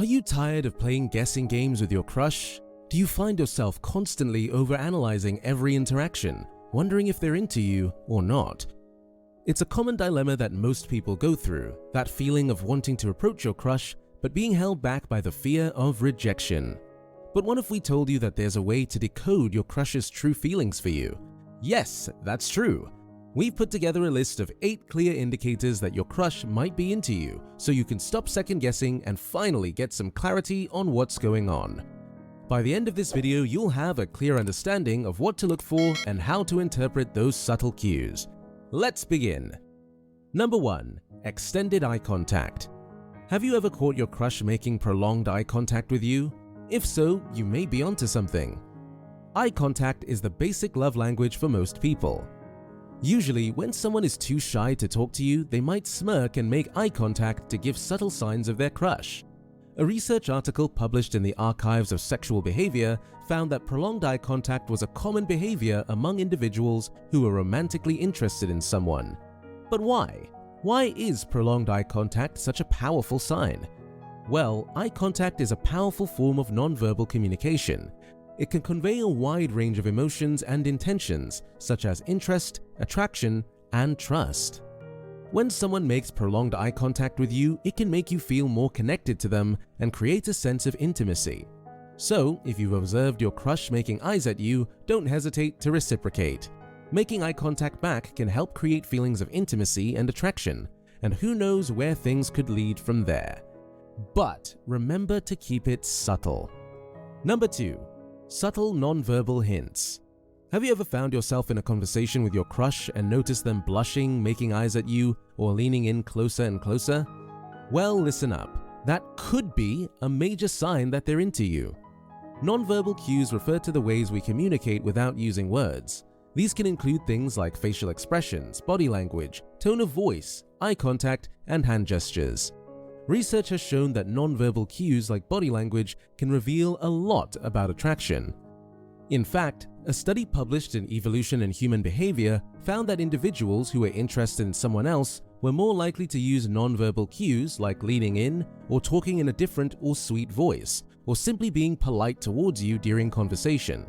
Are you tired of playing guessing games with your crush? Do you find yourself constantly overanalyzing every interaction, wondering if they're into you or not? It's a common dilemma that most people go through, that feeling of wanting to approach your crush but being held back by the fear of rejection. But what if we told you that there's a way to decode your crush's true feelings for you? Yes, that's true. We've put together a list of 8 clear indicators that your crush might be into you, so you can stop second guessing and finally get some clarity on what's going on. By the end of this video, you'll have a clear understanding of what to look for and how to interpret those subtle cues. Let's begin. Number 1. Extended eye contact. Have you ever caught your crush making prolonged eye contact with you? If so, you may be onto something. Eye contact is the basic love language for most people. Usually, when someone is too shy to talk to you, they might smirk and make eye contact to give subtle signs of their crush. A research article published in the Archives of Sexual Behavior found that prolonged eye contact was a common behavior among individuals who were romantically interested in someone. But why? Why is prolonged eye contact such a powerful sign? Well, eye contact is a powerful form of nonverbal communication. It can convey a wide range of emotions and intentions, such as interest, attraction, and trust. When someone makes prolonged eye contact with you, it can make you feel more connected to them and create a sense of intimacy. So, if you've observed your crush making eyes at you, don't hesitate to reciprocate. Making eye contact back can help create feelings of intimacy and attraction, and who knows where things could lead from there. But remember to keep it subtle. Number 2. Subtle nonverbal hints. Have you ever found yourself in a conversation with your crush and noticed them blushing, making eyes at you, or leaning in closer and closer? Well, listen up. That could be a major sign that they're into you. Nonverbal cues refer to the ways we communicate without using words. These can include things like facial expressions, body language, tone of voice, eye contact, and hand gestures. Research has shown that nonverbal cues like body language can reveal a lot about attraction. In fact, a study published in Evolution and Human Behavior found that individuals who were interested in someone else were more likely to use nonverbal cues like leaning in or talking in a different or sweet voice, or simply being polite towards you during conversation.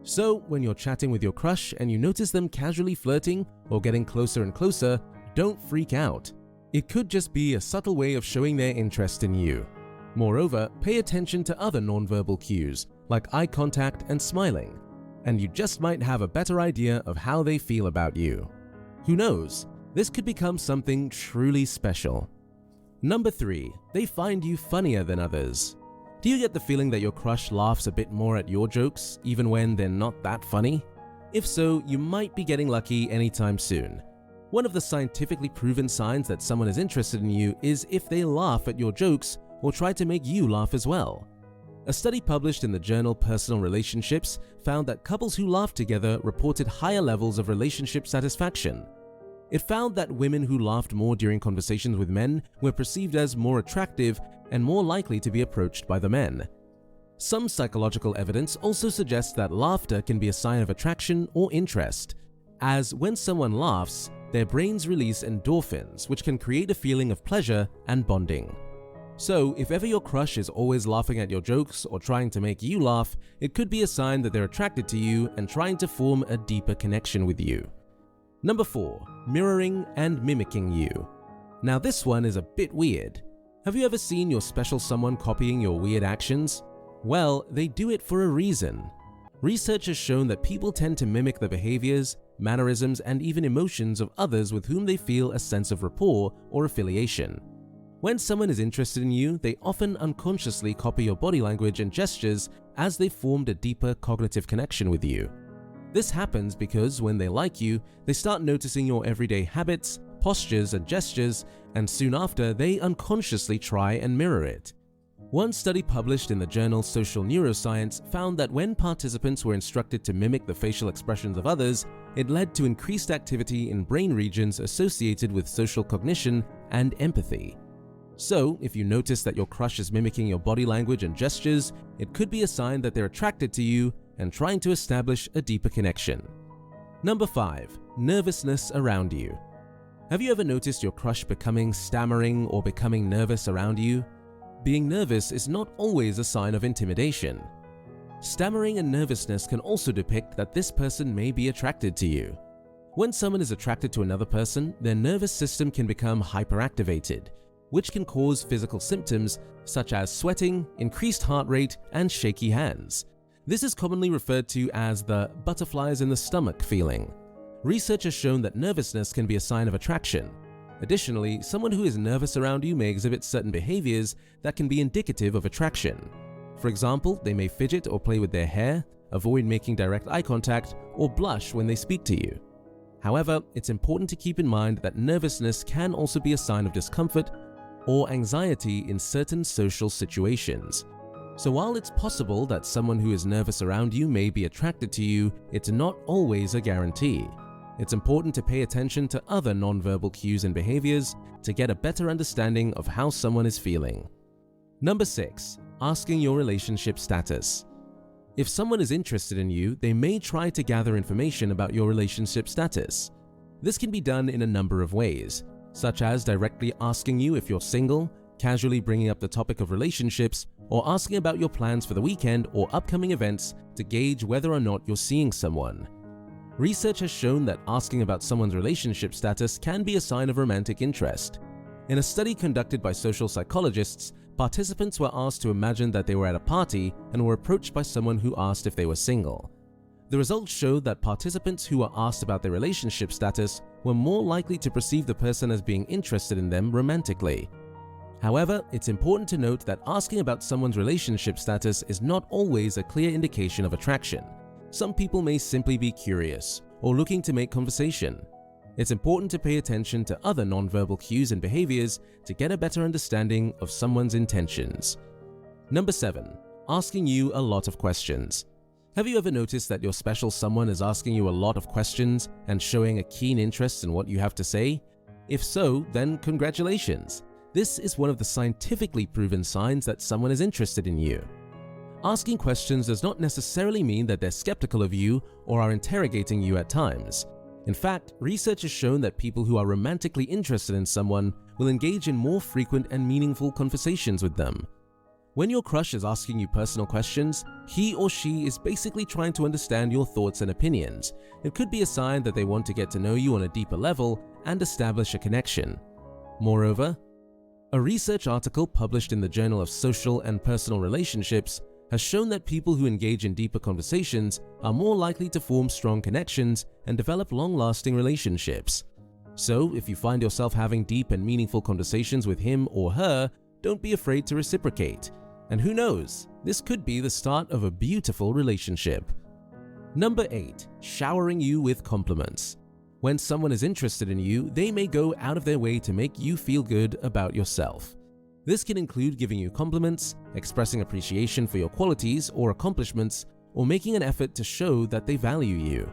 So, when you're chatting with your crush and you notice them casually flirting or getting closer and closer, don't freak out. It could just be a subtle way of showing their interest in you. Moreover, pay attention to other nonverbal cues like eye contact and smiling, and you just might have a better idea of how they feel about you. Who knows? This could become something truly special. Number 3. They find you funnier than others. Do you get the feeling that your crush laughs a bit more at your jokes, even when they're not that funny? If so, you might be getting lucky anytime soon. One of the scientifically proven signs that someone is interested in you is if they laugh at your jokes or try to make you laugh as well. A study published in the journal Personal Relationships found that couples who laughed together reported higher levels of relationship satisfaction. It found that women who laughed more during conversations with men were perceived as more attractive and more likely to be approached by the men. Some psychological evidence also suggests that laughter can be a sign of attraction or interest, as when someone laughs, their brains release endorphins, which can create a feeling of pleasure and bonding. So, if ever your crush is always laughing at your jokes or trying to make you laugh, it could be a sign that they're attracted to you and trying to form a deeper connection with you. Number 4. Mirroring and mimicking you. Now this one is a bit weird. Have you ever seen your special someone copying your weird actions? Well, they do it for a reason. Research has shown that people tend to mimic the behaviors, mannerisms, and even emotions of others with whom they feel a sense of rapport or affiliation. When someone is interested in you, they often unconsciously copy your body language and gestures as they've formed a deeper cognitive connection with you. This happens because when they like you, they start noticing your everyday habits, postures, and gestures, and soon after, they unconsciously try and mirror it. One study published in the journal Social Neuroscience found that when participants were instructed to mimic the facial expressions of others, it led to increased activity in brain regions associated with social cognition and empathy. So, if you notice that your crush is mimicking your body language and gestures, it could be a sign that they're attracted to you and trying to establish a deeper connection. Number 5. Nervousness around you. Have you ever noticed your crush becoming stammering or becoming nervous around you? being nervous is not always a sign of intimidation. Stammering and nervousness can also depict that this person may be attracted to you. When someone is attracted to another person, their nervous system can become hyperactivated, which can cause physical symptoms such as sweating, increased heart rate, and shaky hands. This is commonly referred to as the butterflies in the stomach feeling. Research has shown that nervousness can be a sign of attraction. Additionally, someone who is nervous around you may exhibit certain behaviors that can be indicative of attraction. For example, they may fidget or play with their hair, avoid making direct eye contact, or blush when they speak to you. However, it's important to keep in mind that nervousness can also be a sign of discomfort or anxiety in certain social situations. So while it's possible that someone who is nervous around you may be attracted to you, it's not always a guarantee. It's important to pay attention to other nonverbal cues and behaviors to get a better understanding of how someone is feeling. Number 6. Asking your relationship status. If someone is interested in you, they may try to gather information about your relationship status. This can be done in a number of ways, such as directly asking you if you're single, casually bringing up the topic of relationships, or asking about your plans for the weekend or upcoming events to gauge whether or not you're seeing someone. Research has shown that asking about someone's relationship status can be a sign of romantic interest. In a study conducted by social psychologists, participants were asked to imagine that they were at a party and were approached by someone who asked if they were single. The results showed that participants who were asked about their relationship status were more likely to perceive the person as being interested in them romantically. However, it's important to note that asking about someone's relationship status is not always a clear indication of attraction. Some people may simply be curious or looking to make conversation. It's important to pay attention to other nonverbal cues and behaviors to get a better understanding of someone's intentions. Number 7. Asking you a lot of questions. Have you ever noticed that your special someone is asking you a lot of questions and showing a keen interest in what you have to say? If so, then congratulations. This is one of the scientifically proven signs that someone is interested in you. Asking questions does not necessarily mean that they're skeptical of you or are interrogating you at times. In fact, research has shown that people who are romantically interested in someone will engage in more frequent and meaningful conversations with them. When your crush is asking you personal questions, he or she is basically trying to understand your thoughts and opinions. It could be a sign that they want to get to know you on a deeper level and establish a connection. Moreover, a research article published in the Journal of Social and Personal Relationships has shown that people who engage in deeper conversations are more likely to form strong connections and develop long-lasting relationships. So, if you find yourself having deep and meaningful conversations with him or her, don't be afraid to reciprocate. And who knows, this could be the start of a beautiful relationship. Number 8. Showering you with compliments. When someone is interested in you, they may go out of their way to make you feel good about yourself. This can include giving you compliments, expressing appreciation for your qualities or accomplishments, or making an effort to show that they value you.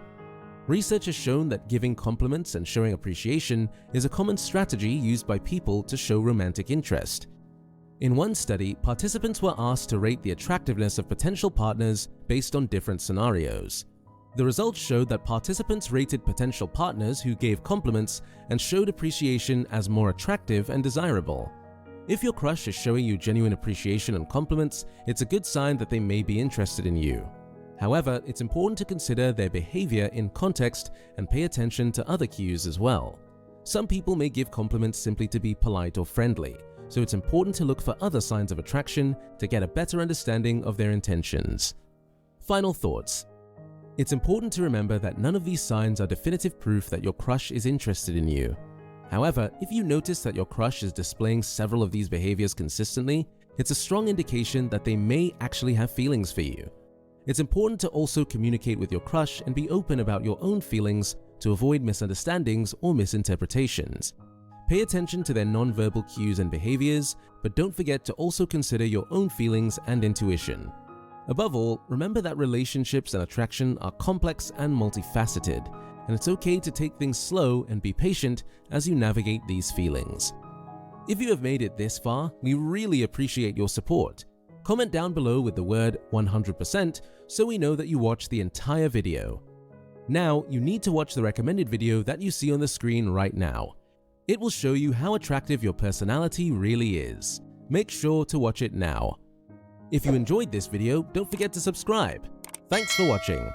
Research has shown that giving compliments and showing appreciation is a common strategy used by people to show romantic interest. In one study, participants were asked to rate the attractiveness of potential partners based on different scenarios. The results showed that participants rated potential partners who gave compliments and showed appreciation as more attractive and desirable. If your crush is showing you genuine appreciation and compliments, it's a good sign that they may be interested in you. However, it's important to consider their behavior in context and pay attention to other cues as well. Some people may give compliments simply to be polite or friendly, so it's important to look for other signs of attraction to get a better understanding of their intentions. Final thoughts. It's important to remember that none of these signs are definitive proof that your crush is interested in you. However, if you notice that your crush is displaying several of these behaviors consistently, it's a strong indication that they may actually have feelings for you. It's important to also communicate with your crush and be open about your own feelings to avoid misunderstandings or misinterpretations. Pay attention to their nonverbal cues and behaviors, but don't forget to also consider your own feelings and intuition. Above all, remember that relationships and attraction are complex and multifaceted, and it's okay to take things slow and be patient as you navigate these feelings. If you have made it this far, we really appreciate your support. Comment down below with the word 100% so we know that you watched the entire video. Now, you need to watch the recommended video that you see on the screen right now. It will show you how attractive your personality really is. Make sure to watch it now. If you enjoyed this video, don't forget to subscribe. Thanks for watching.